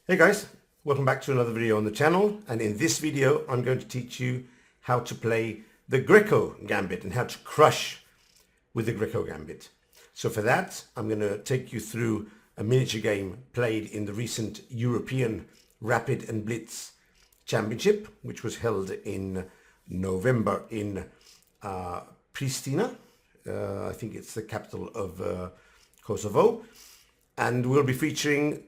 Hey guys, welcome back to another video on the channel, and in this video I'm going to teach you how to play the Greco Gambit and how to crush with the Greco Gambit. So for that I'm going to take you through a miniature game played in the recent European Rapid and Blitz Championship, which was held in November in Pristina. I think it's the capital of Kosovo, and we'll be featuring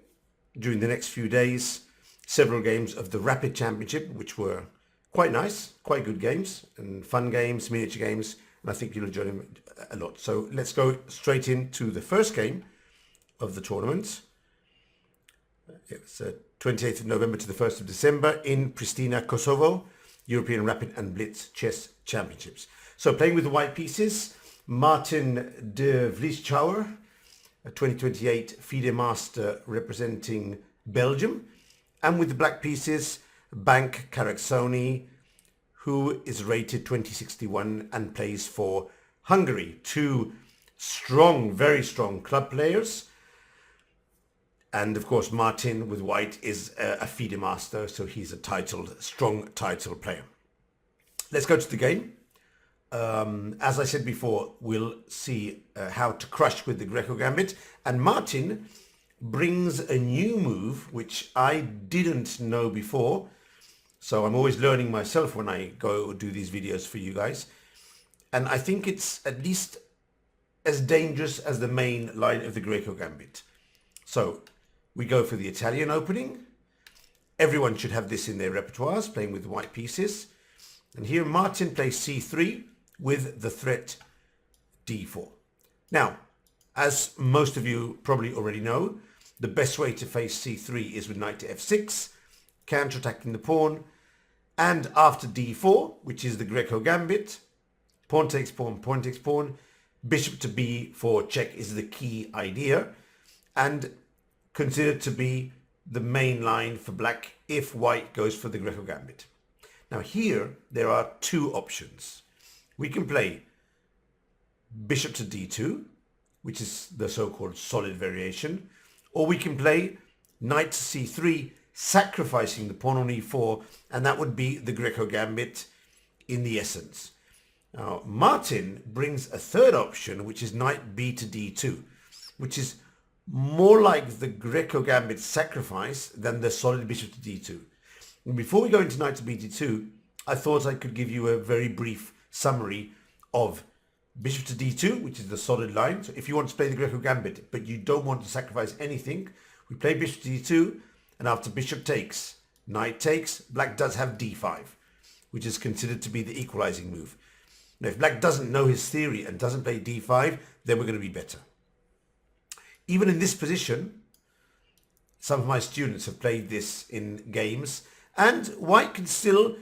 during the next few days several games of the Rapid Championship, which were quite nice, quite good games and fun games, miniature games, and I think you'll enjoy them a lot. So let's go straight into the first game of the tournament. It's 28th of November to the 1st of December in Pristina, Kosovo, European Rapid and Blitz Chess Championships. So playing with the white pieces, Maarten De Vleeschauwer, a 2028 FIDE Master representing Belgium, and with the black pieces, Bank Karacsonyi, who is rated 2061 and plays for Hungary. Two strong, very strong club players. And of course, Martin with white is a FIDE Master, so he's a strong title player. Let's go to the game. As I said before, we'll see how to crush with the Greco Gambit, and Martin brings a new move which I didn't know before, so I'm always learning myself when I go do these videos for you guys, and I think it's at least as dangerous as the main line of the Greco Gambit. So we go for the Italian opening. Everyone should have this in their repertoires, playing with white pieces, and here Martin plays c3 with the threat d4. Now, as most of you probably already know, the best way to face c3 is with knight to f6, counter-attacking the pawn, and after d4, which is the Greco Gambit, pawn takes pawn, pawn takes pawn, bishop to b4 check is the key idea, and considered to be the main line for black if white goes for the Greco Gambit. Now here, there are two options. We can play bishop to d2, which is the so-called solid variation, or we can play knight to c3, sacrificing the pawn on e4, and that would be the Greco Gambit in the essence. Now, Martin brings a third option, which is knight b to d2, which is more like the Greco Gambit sacrifice than the solid bishop to d2. And before we go into knight to b d2, I thought I could give you a very brief summary of bishop to d2, which is the solid line. So if you want to play the Greco Gambit, but you don't want to sacrifice anything, we play bishop to d2, and after bishop takes, knight takes, black does have d5, which is considered to be the equalizing move. Now, if black doesn't know his theory and doesn't play d5, then we're going to be better. Even in this position, some of my students have played this in games, and white can still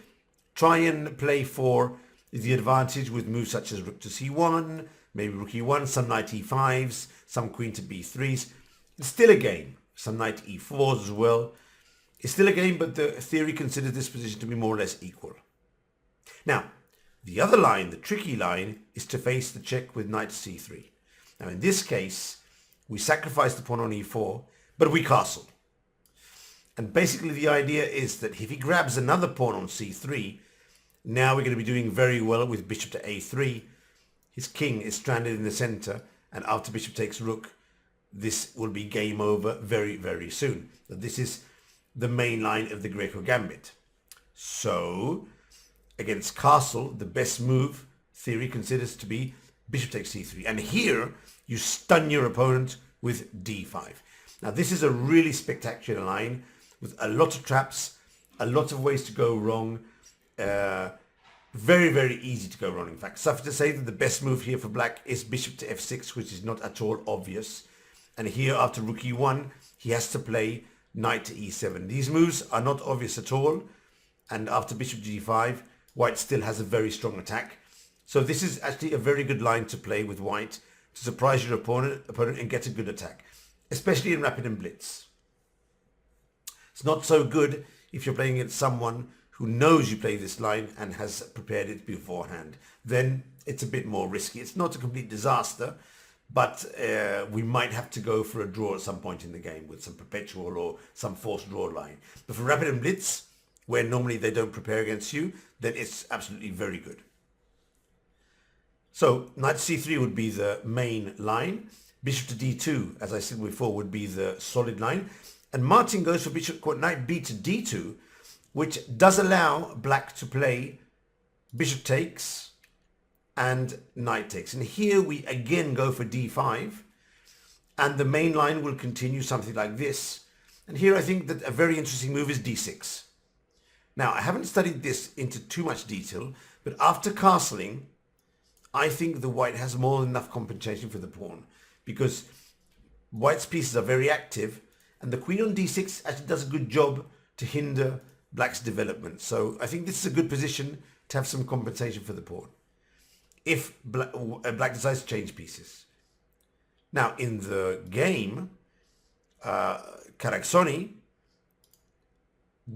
try and play for the advantage with moves such as rook to c1, maybe rook e1, some knight e5s, some queen to b3s. It's still a game. Some knight e4s as well. It's still a game, but the theory considers this position to be more or less equal. Now, the other line, the tricky line, is to face the check with knight c3. Now, in this case, we sacrifice the pawn on e4, but we castle. And basically the idea is that if he grabs another pawn on c3, now we're going to be doing very well with bishop to a3. His king is stranded in the center, and after bishop takes rook, this will be game over very, very soon. So this is the main line of the Greco Gambit. So, against castle, the best move, theory considers to be bishop takes c3. And here, you stun your opponent with d5. Now, this is a really spectacular line with a lot of traps, a lot of ways to go wrong. Very, very easy to go wrong. In fact, suffice to say that the best move here for black is bishop to f6, which is not at all obvious. And here, after rook e1, he has to play knight to e7. These moves are not obvious at all. And after bishop to g5, white still has a very strong attack. So this is actually a very good line to play with white to surprise your opponent and get a good attack, especially in Rapid and Blitz. It's not so good if you're playing against someone who knows you play this line and has prepared it beforehand. Then it's a bit more risky. It's not a complete disaster, but we might have to go for a draw at some point in the game with some perpetual or some forced draw line. But for rapid and blitz, where normally they don't prepare against you, then it's absolutely very good. So knight to c3 would be the main line. Bishop to d2, as I said before, would be the solid line. And Maarten goes for knight b to d2, which does allow black to play bishop takes and knight takes. And here we again go for d5, and the main line will continue something like this. And here I think that a very interesting move is d6. Now, I haven't studied this into too much detail, but after castling, I think the white has more than enough compensation for the pawn, because white's pieces are very active, and the queen on d6 actually does a good job to hinder black's development. So I think this is a good position to have some compensation for the pawn if black decides to change pieces. Now, in the game, Karacsonyi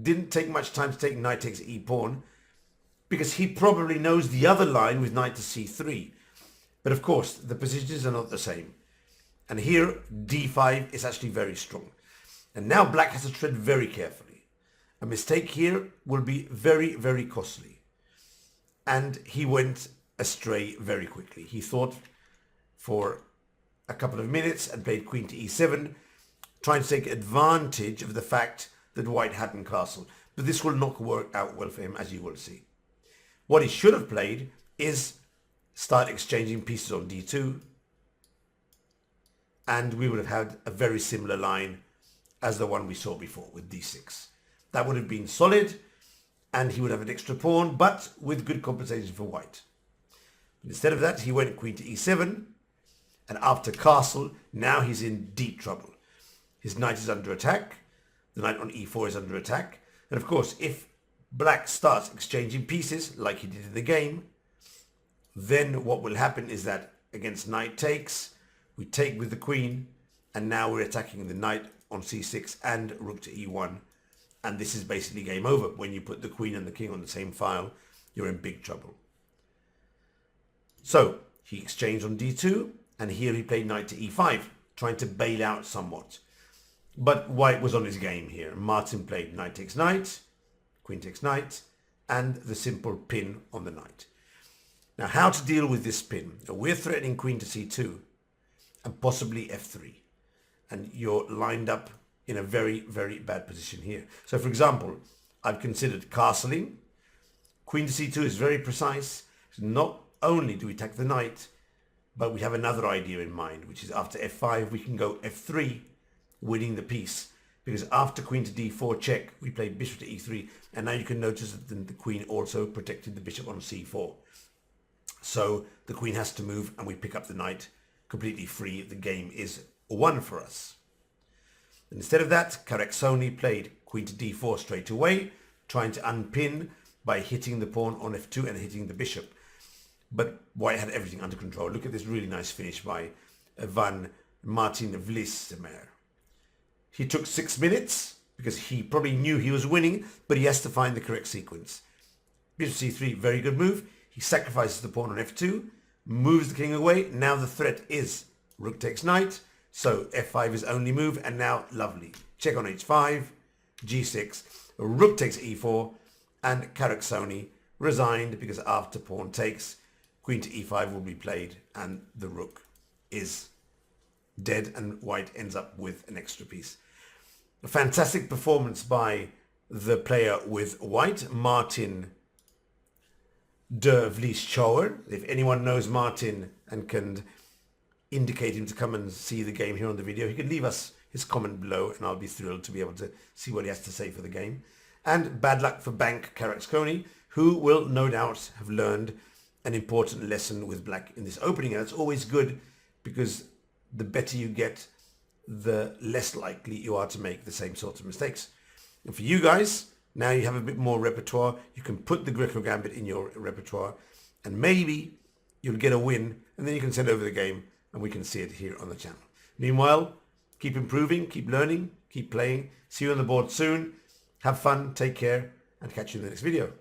didn't take much time to take knight takes e-pawn, because he probably knows the other line with knight to c3. But of course, the positions are not the same. And here, d5 is actually very strong. And now black has to tread very carefully. A mistake here will be very, very costly. And he went astray very quickly. He thought for a couple of minutes and played queen to e7, trying to take advantage of the fact that white hadn't castled. But this will not work out well for him, as you will see. What he should have played is start exchanging pieces on d2, and we would have had a very similar line as the one we saw before with d6. That would have been solid, and he would have an extra pawn, but with good compensation for white. Instead of that, he went queen to e7, and after castle, now he's in deep trouble. His knight is under attack, the knight on e4 is under attack, and of course, if black starts exchanging pieces like he did in the game, then what will happen is that against knight takes, we take with the queen, and now we're attacking the knight on c6 and rook to e1, and this is basically game over. When you put the queen and the king on the same file, you're in big trouble. So he exchanged on d2, and here he played knight to e5, trying to bail out somewhat. But white was on his game here. Maarten played knight takes knight, queen takes knight, and the simple pin on the knight. Now, how to deal with this pin? We're threatening queen to c2 and possibly f3. And you're lined up in a very, very bad position here. So, for example, I've considered castling. Queen to c2 is very precise. Not only do we attack the knight, but we have another idea in mind, which is after f5, we can go f3, winning the piece. Because after queen to d4 check, we play bishop to e3, and now you can notice that the queen also protected the bishop on c4. So the queen has to move, and we pick up the knight completely free. The game is won for us. And instead of that, Karacsonyi played queen to d4 straight away, trying to unpin by hitting the pawn on f2 and hitting the bishop. But white had everything under control. Look at this really nice finish by Maarten De Vleeschauwer. He took 6 minutes because he probably knew he was winning, but he has to find the correct sequence. Bishop c3, very good move. He sacrifices the pawn on f2, moves the king away. Now the threat is rook takes knight, so f5 is only move, and now lovely. Check on h5, g6, rook takes e4, and Karacsonyi resigned because after pawn takes, queen to e5 will be played, and the rook is dead, and white ends up with an extra piece. A fantastic performance by the player with white, Maarten De Vleeschauwer. If anyone knows Maarten and can indicate him to come and see the game here on the video, he can leave us his comment below, and I'll be thrilled to be able to see what he has to say for the game. And bad luck for Bank Karacsonyi, who will no doubt have learned an important lesson with black in this opening. And it's always good, because the better you get, the less likely you are to make the same sort of mistakes. And for you guys, now you have a bit more repertoire. You can put the Greco Gambit in your repertoire, and maybe you'll get a win, and then you can send over the game and we can see it here on the channel. Meanwhile, keep improving, keep learning, keep playing. See you on the board soon. Have fun, take care, and catch you in the next video.